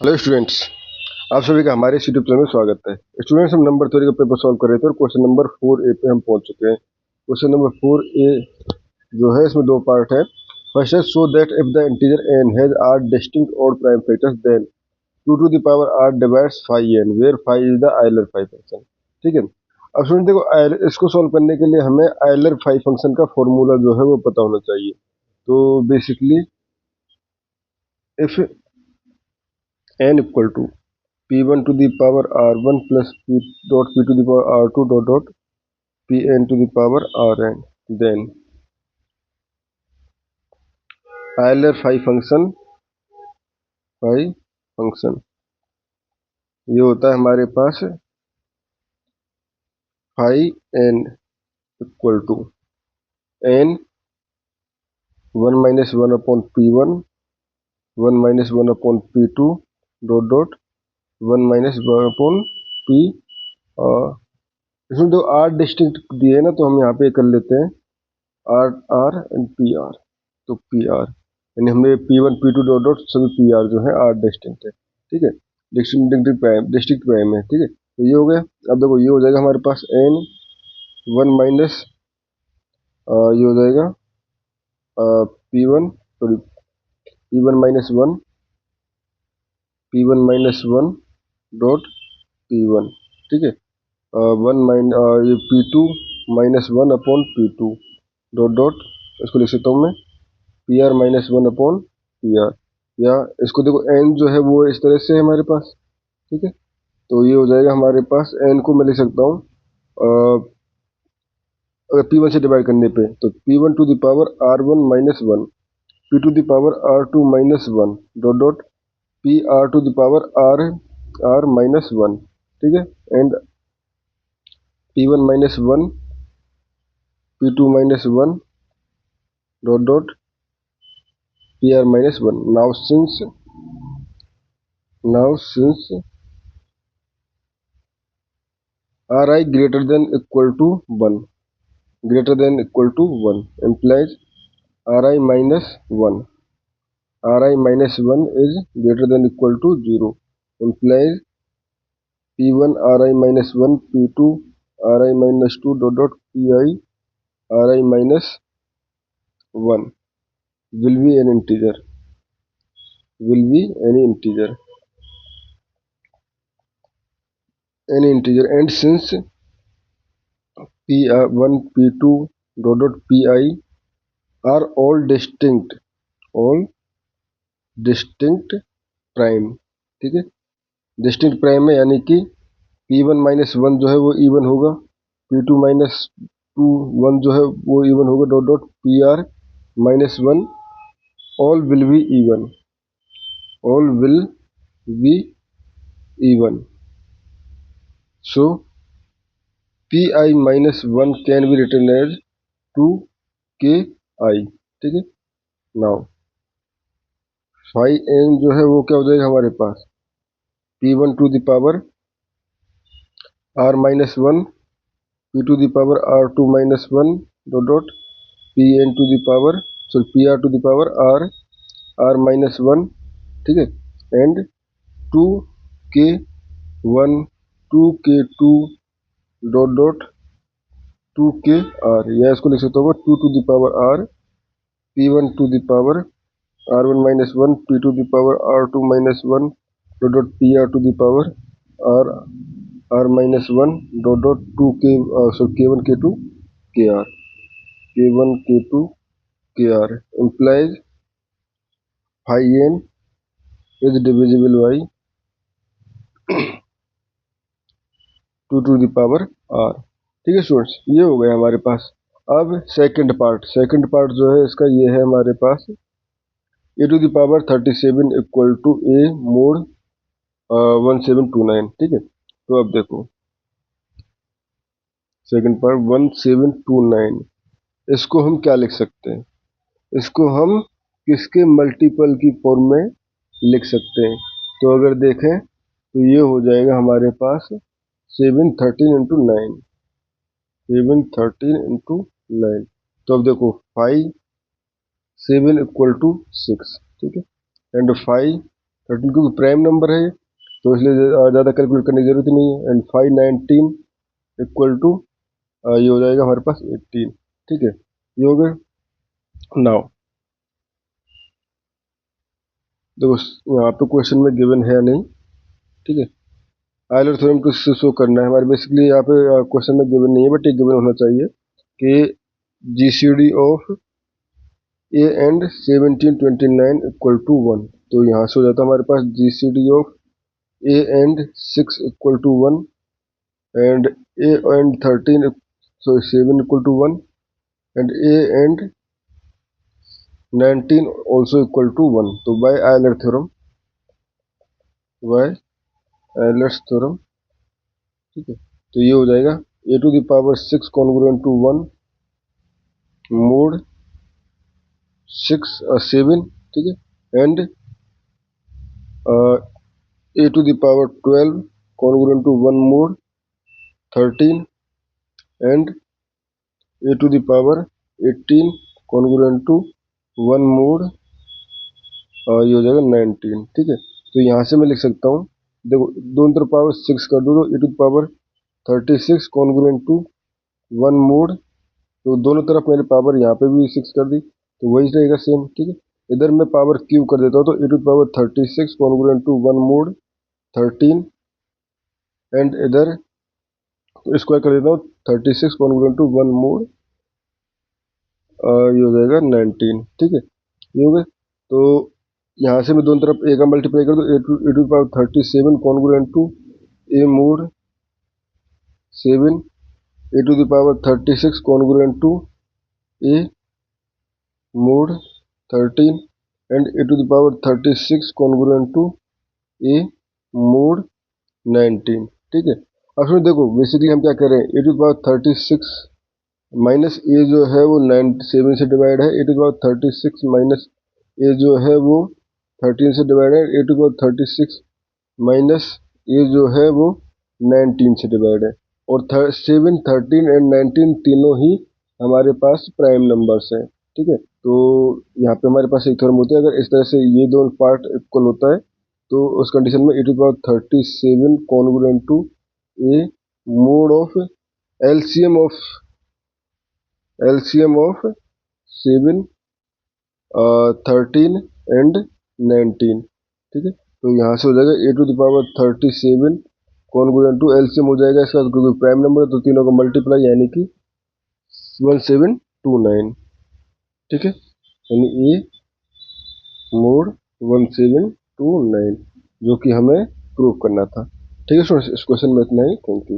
Hello students, आप सभी का हमारे इस यूट्यूब चैनल में स्वागत है। स्टूडेंट्स, हम नंबर थ्योरी का पेपर सॉल्व कर रहे थे और क्वेश्चन नंबर 4A पे हम पहुंच चुके हैं। क्वेश्चन नंबर 4A जो है इसमें दो पार्ट है। फर्स्ट है show that if the integer n has r distinct odd prime factors then 2 to the power r divides phi n where phi is the Euler phi function. ठीक है, अब student देखो, इसको सॉल्व करने के लिए हमें आयलर फाई फंक्शन का फॉर्मूला जो है वो पता होना चाहिए। तो basically if n equal to p1 to the power r1 plus p dot p to the power r2 dot pn to the power rn, then Euler phi function ये होता है हमारे पास phi n equal to n 1 minus 1 upon p1 1 minus 1 upon p2 dot 1 minus 1 upon p। इसमें तो r distinct दिए है ना, तो हम यहाँ पे कर लेते हैं r r and P R. तो पी आर यानी हमने P1 P2 डॉट सभी पी आर जो है आर डिस्टिंक्ट है। ठीक है, डिस्टिंक्ट प्राइम है। ठीक है, तो ये हो गया। अब देखो ये हो जाएगा हमारे पास n 1 माइनस ये हो जाएगा P1 sorry P1 minus 1 P1 minus 1 dot P1। ठीक है, ये P2 minus 1 upon P2 dot इसको लिख सकता हूँ मैं P R minus 1 upon P R. या इसको देखो n जो है वो इस तरह से है हमारे पास। ठीक है, तो ये हो जाएगा हमारे पास n को मैं लिख सकता हूँ अगर p1 से डिवाइड करने पे तो p1 to the power r1 minus 1 p to the power r2 minus 1 dot p r to the power r minus 1। ठीक है, and p1 minus 1 p2 minus 1 dot pr minus 1। now since ri greater than equal to 1 implies ri minus 1 is greater than equal to 0 implies p1 ri minus 1 p2 ri minus 2 dot pi ri minus 1 will be an integer and since p1 p2 dot pi are all distinct prime. ठीक है, distinct prime है यानी कि p1 minus 1 जो है वो even होगा, p2 minus 2 1 जो है वो इवन होगा dot P R minus 1 all will be even. So P I minus 1 can be written as 2 KI। ठीक है, नाउ फाई एन जो है वो क्या हो जाएगा हमारे पास P1 to the power R minus 1 P to the power R2 minus 1 dot Pn to the power PR to the power R minus 1। ठीक है, and 2K1 2K2 dot 2KR, या इसको लिख सकता हूँ 2 to the power R P1 to the power R1 minus 1 P to the power R2 minus 1 dot PR to the power R minus 1 dot 2K K1 K2 KR K1 K2 KR implies phi n is divisible by 2 to the power R। ठीक है students, ये हो गया हमारे पास। अब second part जो है इसका ये है हमारे पास a to the power 37 equal to a mod 1729। ठीक है, तो अब देखो सेकंड पार्ट 1729, इसको हम क्या लिख सकते हैं, इसको हम किसके मल्टीपल की फॉर्म में लिख सकते हैं। तो अगर देखें तो ये हो जाएगा हमारे पास 713 इंटू 9 713 इंटू 9। तो अब देखो 5 7 इक्वल टू 6। ठीक है, एंड 5 13 क्योंकि प्राइम नंबर है तो इसलिए ज़्यादा कैलकुलेट करने की जरूरत नहीं है। एंड 519 इक्वल टू ये हो जाएगा हमारे पास 18। ठीक है, ये हो गया। नाउ देखो यहाँ पे क्वेश्चन में गिवन है नहीं, ठीक है। आयलर थ्योरम को शो करना है हमारे, बेसिकली यहाँ पे क्वेश्चन में गिवन नहीं है बट ये गिवन होना चाहिए कि GCD of a and 1729 equal to 1। तो यहाँ से हो जाता है हमारे पास GCD of a and 6 equal to 1 and a and 13 sorry 7 equal to 1 and a and 19 also equal to 1। तो by Euler theorem, ठीक है। तो ये हो जाएगा a to the power 6 congruent to 1 mod 7, ठीक है, and a to the power 12 congruent to 1 mod 13 and a to the power 18 congruent to 1 mod ये हो जाएगा 19। ठीक है, तो यहाँ से मैं लिख सकता हूँ, देखो दोनों तरफ पावर 6 कर दो तो e to power 36 congruent to 1 mod. तो दोनों तरफ मेरे पावर यहाँ पे भी 6 कर दी तो वही रहेगा सेम। ठीक है, इधर मैं पावर क्यूब कर देता हूँ तो e to power 36 congruent to 1 mod 13 and इधर स्क्वायर कर देता हूँ 36 कॉन्ग्रुएंट टू 1 मोड ये हो जाएगा 19। ठीक है, ये हो गया। तो यहाँ से मैं दोनों तरफ ए का मल्टीप्लाई कर दूँ a to power 37 congruent to a mod 7 a to the power 36 congruent to a mod 13 and a to the power 36 congruent to a mod 19। ठीक है, अब फिर देखो बेसिकली हम क्या कर रहे हैं, ए टू द पावर 36 माइनस ए जो है वो 7 से डिवाइड है, ए टू द पावर 36 माइनस ए जो है वो 13 से डिवाइड है, ए टू द पावर 36 माइनस ए जो है वो 19 से डिवाइड है। और 7, 13 एंड 19 तीनों ही हमारे पास प्राइम नंबर्स हैं। ठीक है, तो यहाँ पे हमारे पास एक थ्योरम होता है, अगर इस तरह से ये दोनों पार्ट इक्वल होता है तो उस कंडीशन में e to power 37 congruent to a mod of LCM of 7 13 and 19। ठीक है, तो यहाँ से हो जाएगा a to the power 37 congruent to LCM हो जाएगा इसका, क्योंकि प्राइम नंबर है तो तीनों का मल्टीप्लाई यानी कि 1729। ठीक है, यानी ए मोड 1729 जो कि हमें प्रूव करना था। ठीक है, इस क्वेश्चन में इतना ही। Thank you.